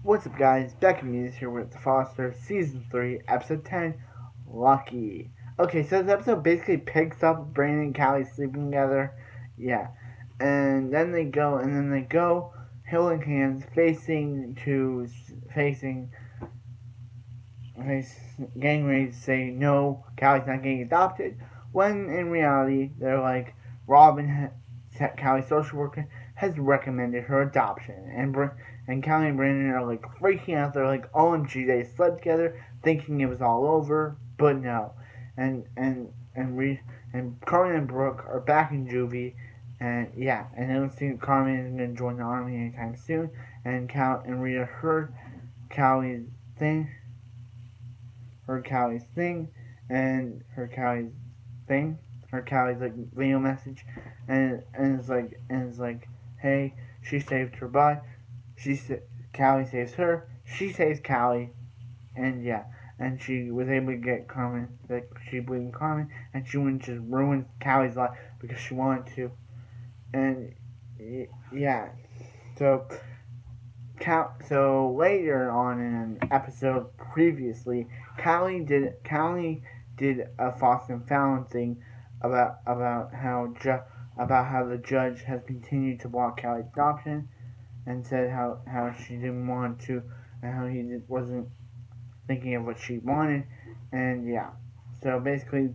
What's up, guys? Becky Muse here with The Foster, Season 3, Episode 10, Lucky. Okay, so this episode basically picks up Brandon and Callie sleeping together. Yeah. And then they go, holding hands, facing, getting ready to say, no, Callie's not getting adopted. When in reality, they're like, Callie's social worker, has recommended her adoption. And Callie and Brandon are like freaking out. They're like, OMG, they slept together, thinking it was all over, but no. And Carmen and Brooke are back in juvie, and yeah, and I don't think Carmen is gonna join the army anytime soon. And Cal and Rita heard Callie's thing, heard Callie's thing, and heard Callie's thing, her Callie's like video message, and it's like, hey, she saved her butt. Callie saves her. She saves Callie, and yeah, and she was able to get Carmen. Like she believed in Carmen, and she wouldn't just ruin Callie's life because she wanted to. And yeah, so so later on in an episode previously, Callie did a Foster and Fallon thing about how the judge has continued to block Callie's adoption, and said how she didn't want to, and how wasn't thinking of what she wanted. And yeah, so basically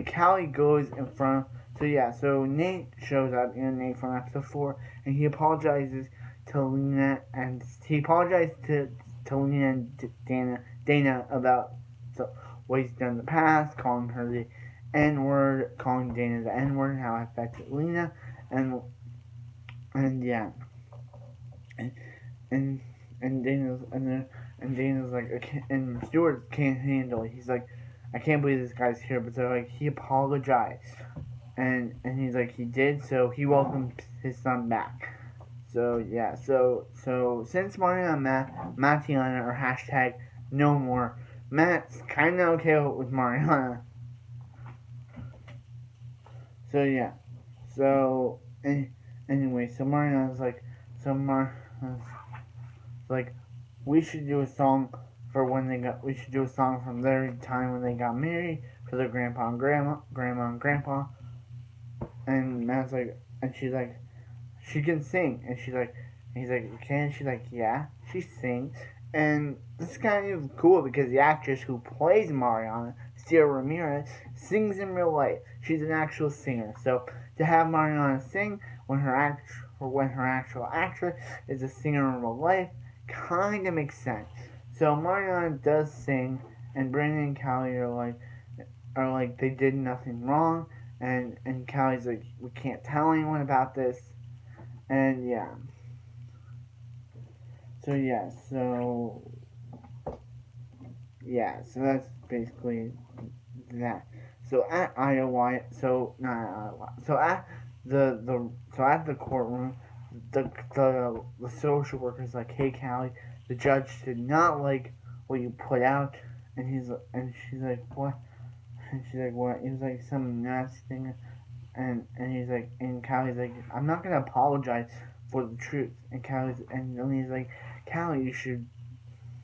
Callie goes in front. So yeah, so Nate shows up, Nate from episode 4, and he apologizes to Lena, and he apologized to Lena and Dana about what he's done in the past, calling her the N word, calling Dana the N word, how it affected Lena, and yeah, and and Dana's like, and Stewart can't handle it. He's like, I can't believe this guy's here, but they're like, he apologized, and he's like, he did, so he welcomed his son back. So yeah, so since Mario and Matiana are hashtag no more, Matt's kind of okay with Mariana. So yeah, so anyway, so Mariana's like, so Mariana's like, we should do a song for when they got. We should do a song from their time when they got married for their grandpa and grandma and grandpa. And Matt's like, and she's like, she can sing, and he's like, you can? She's like, yeah, she sings. And this is kind of cool because the actress who plays Mariana, Sierra Ramirez, sings in real life. She's an actual singer. So to have Mariana sing when when her actual actress is a singer in real life, kind of makes sense. So Mariana does sing, and Brandon and Callie are like they did nothing wrong, and Callie's like, we can't tell anyone about this, and yeah. So so that's basically that. So at Iowa, so not at Iowa, so at the courtroom, the social worker's like, hey Callie, the judge did not like what you put out, and she's like, what? And she's like, what? He was like, some nasty thing, and he's like, and Callie's like, I'm not gonna apologize for the truth, and then he's like, Callie,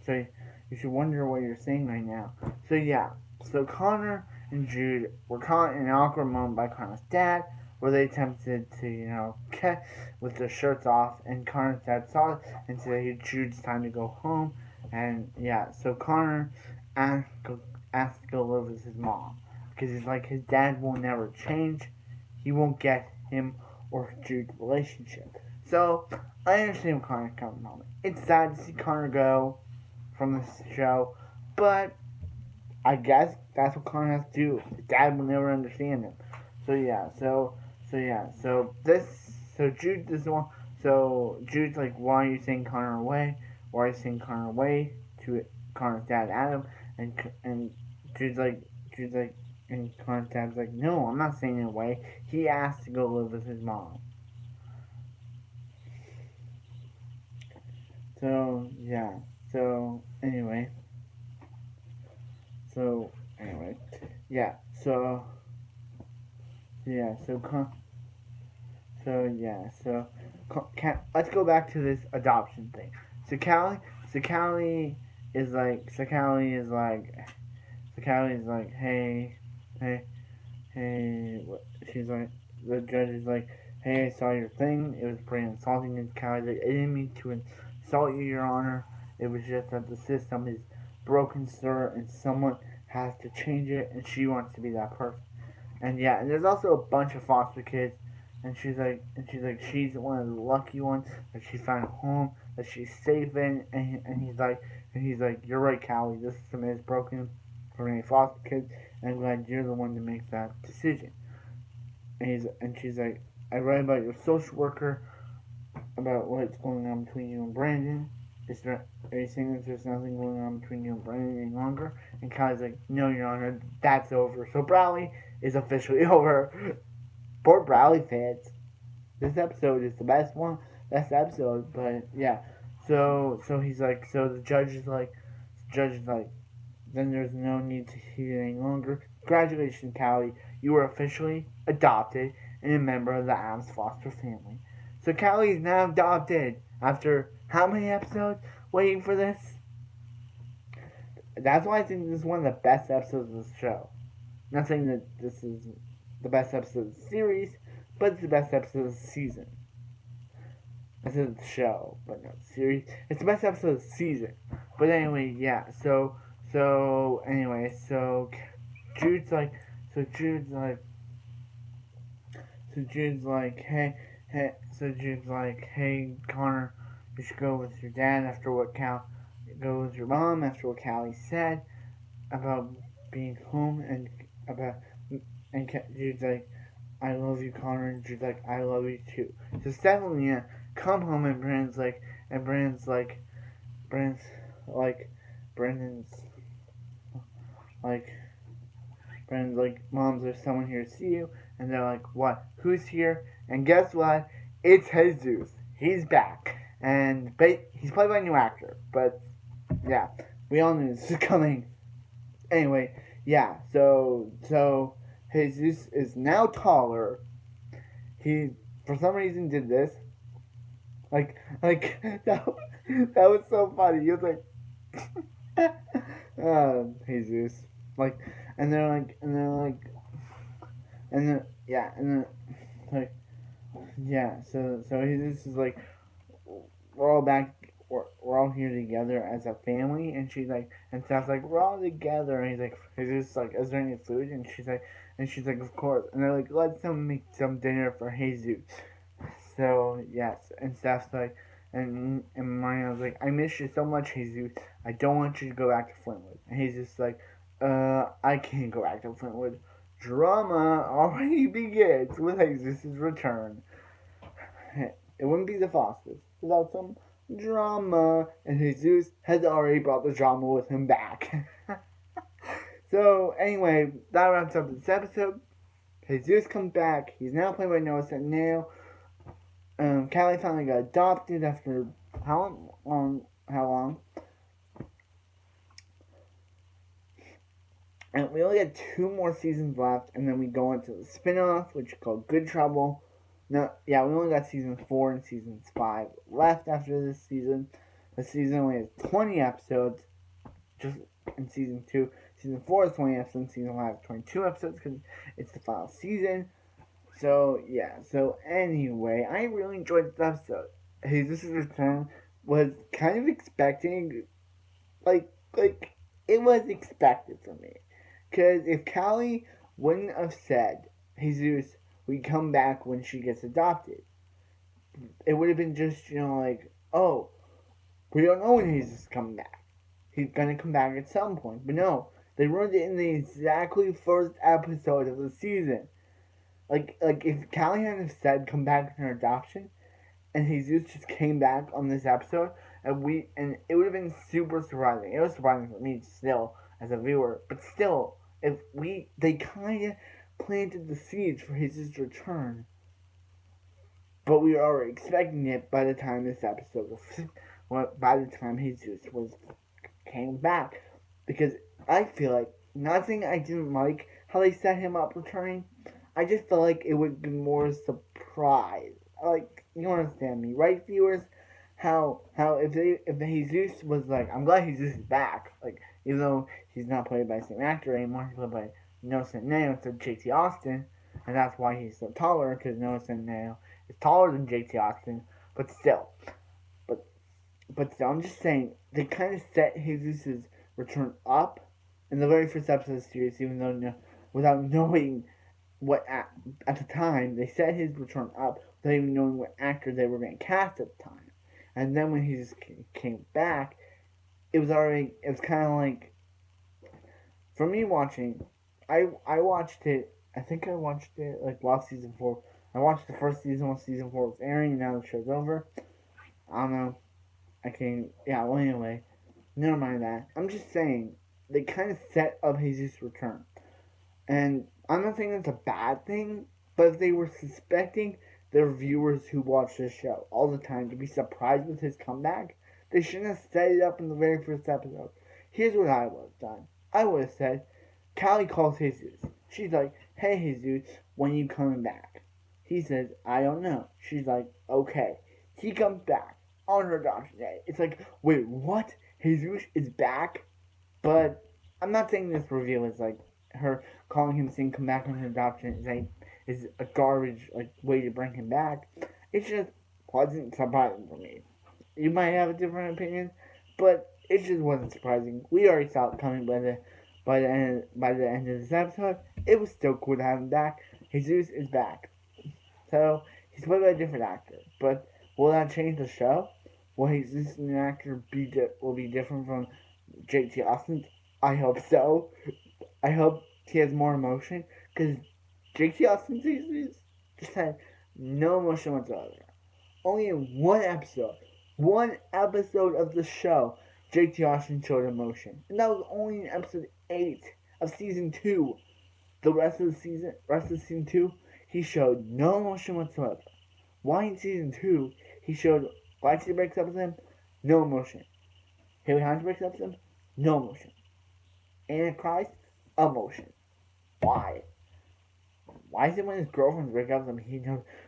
so you should wonder what you're saying right now. So yeah, so Connor and Jude were caught in an awkward moment by Connor's dad, where they attempted to, get with their shirts off, and Connor's dad saw it and said, hey, Jude's time to go home, and yeah, so Connor asked, asked to go live with his mom, because he's like, his dad will never change, he won't get him or Jude's relationship. So I understand where Connor's coming from. It's sad to see Connor go from this show, but I guess that's what Connor has to do. His dad will never understand him. So yeah, so Jude is the one. So Jude's like, why are you saying Connor away? Why are you saying Connor away to Connor's dad, Adam? And Jude's like, and Connor's dad's like, no, I'm not saying it away. He asked to go live with his mom. So yeah. So anyway. So anyway. Yeah. Yeah. So let's go back to this adoption thing. So Callie is like, hey, hey, hey. What? She's like, the judge is like, hey, I saw your thing. It was pretty insulting. And Callie's like, I didn't mean to insult you, Your Honor. It was just that the system is broken, sir, and someone has to change it, and she wants to be that person. And yeah, and there's also a bunch of foster kids, and she's one of the lucky ones that she found a home that she's safe in, and he's like, you're right, Callie, this system is broken for any foster kids, and I'm glad you're the one to make that decision. And she's like, I read about your social worker, about what's going on between you and Brandon. Are you saying that there's nothing going on between you and Brandon any longer? And Kylie's like, no, Your Honor, that's over. So Bradley is officially over. Poor Bradley fans. This episode is the best episode, but yeah. So he's like, so the judge is like, then there's no need to hear it any longer. Congratulations, Callie. You are officially adopted and a member of the Adams foster family. So Callie is now adopted after how many episodes waiting for this? That's why I think this is one of the best episodes of the show. Not saying that this is the best episode of the series, but it's the best episode of the season. This is the show, but not the series. It's the best episode of the season. But anyway, yeah. So Jude's like, hey, hey, Connor, you should go with your dad after what go with your mom after what Callie said about being home and Jude's like, I love you, Connor, and Jude's like, I love you too. So Stef and Lena come home and Brandon's like, Mom, there's someone here to see you. And they're like, what? Who's here? And guess what? It's Jesus. He's back. And he's played by a new actor. But, yeah. We all knew this was coming. Anyway, yeah. So Jesus is now taller. He, for some reason, did this. Like that was so funny. He was like, Jesus. Like, and they're like, so this is like, we're all back, we're all here together as a family, and she's like, and Steph's like, we're all together, and he's like, is there any food? And she's like, of course, and they're like, let's make some dinner for Jesus. So yes, and Steph's like, and Mariana's like, I miss you so much, Jesus. I don't want you to go back to Flintwood. And he's just like, I can't go back to Flintwood. Drama already begins with Jesus' return. It wouldn't be the Fosters without some drama, and Jesus has already brought the drama with him back. So anyway, that wraps up this episode. Jesus comes back. He's now played by Noah Centineo. Callie finally got adopted after how long? And we only got 2 more seasons left, and then we go into the spin-off, which is called Good Trouble. No, yeah, we only got season 4 and season 5 left after this season. The season only has 20 episodes, just in season 2. Season 4 is 20 episodes, season 5 is 22 episodes, because it's the final season. So, yeah, so anyway, I really enjoyed this episode. Jesus' return was kind of expecting, like, it was expected for me. Because if Callie wouldn't have said, Jesus, we come back when she gets adopted, it would have been just, like, oh, we don't know when Jesus is coming back. He's gonna come back at some point. But no, they ruined it in the exactly first episode of the season. Like if Callie hadn't said come back in her adoption, and Jesus just came back on this episode, and it would have been super surprising. It was surprising for me still as a viewer, but still, they kind of planted the seeds for his return, but we were already expecting it by the time this episode by the time Jesus came back, because I feel like, not saying I didn't like how they set him up returning, I just felt like it would be more surprise. Like, you understand me, right, viewers? How if Jesus was like, I'm glad Jesus is back. Like, even though he's not played by the same actor anymore, he's played by Noah Centineo instead of JT Austin, and that's why he's so taller, because Noah Centineo is taller than JT Austin. But still, but but still, I'm just saying they kind of set Jesus' return up in the very first episode of the series, even though without knowing what at the time they set his return up without even knowing what actor they were going to cast at the time. And then when he just came back, it was kind of like, for me watching, I watched it. I think I watched it like while season 4. I watched the first season while season 4 was airing, and now the show's over. I don't know. I can Yeah. Well, anyway, never mind that. I'm just saying they kind of set up Jesus' return. And I'm not saying that's a bad thing, but if they were suspecting their viewers who watch this show all the time to be surprised with his comeback, they shouldn't have set it up in the very first episode. Here's what I would have done. I would have said, Callie calls Jesus. She's like, hey Jesus, when you coming back? He says, I don't know. She's like, okay. He comes back on her adoption day. It's like, wait, what? Jesus is back? But I'm not saying this reveal is like her calling him saying come back on his adoption is a garbage like way to bring him back. It just wasn't surprising for me. You might have a different opinion, but it just wasn't surprising. We already saw it coming by the end of this episode. It was still cool to have him back. Jesus is back, so he's played by a different actor. But will that change the show? Will Jesus an actor will be different from JT Austin? I hope so. I hope he has more emotion, because JT Austin seasons just had no emotion whatsoever. Only in one episode of the show, JT Austin showed emotion, and that was only in episode 8 of season 2. The rest of season 2, he showed no emotion whatsoever. Why in season 2 he showed Lexi breaks up with him, no emotion. Haley Hines breaks up with him, no emotion. Anna cries, emotion. Why? Why is it when his girlfriends break up with him, he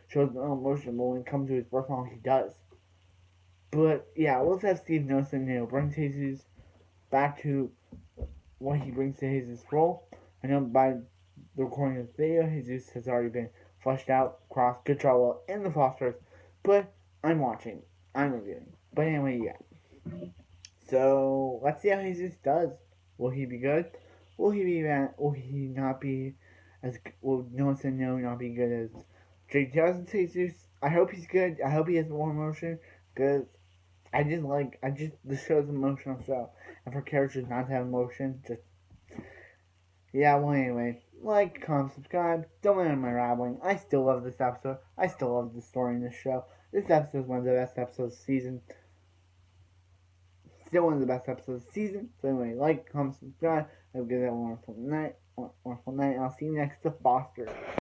shows no emotion, but when it comes to his personal, he does? But yeah, let's have Steve Nelson bring Jesus back to what he brings to his role. I know by the recording of this video, Jesus has already been fleshed out across Good Trouble and the Fosters, but I'm watching, I'm reviewing. But anyway, yeah. So let's see how Jesus does. Will he be good? Will he be bad? Will he not be as? Will Nelson not be good as Jake Johnson Jesus? I hope he's good. I hope he has more emotion, because the show's emotional show, and for characters not to have emotion, just yeah. Well, anyway, like, comment, subscribe. Don't mind my rambling. I still love this episode. I still love the story in this show. This episode is one of the best episodes of the season. Still one of the best episodes of the season. So anyway, like, comment, subscribe. Have a good night, wonderful night. I'll see you next to Foster.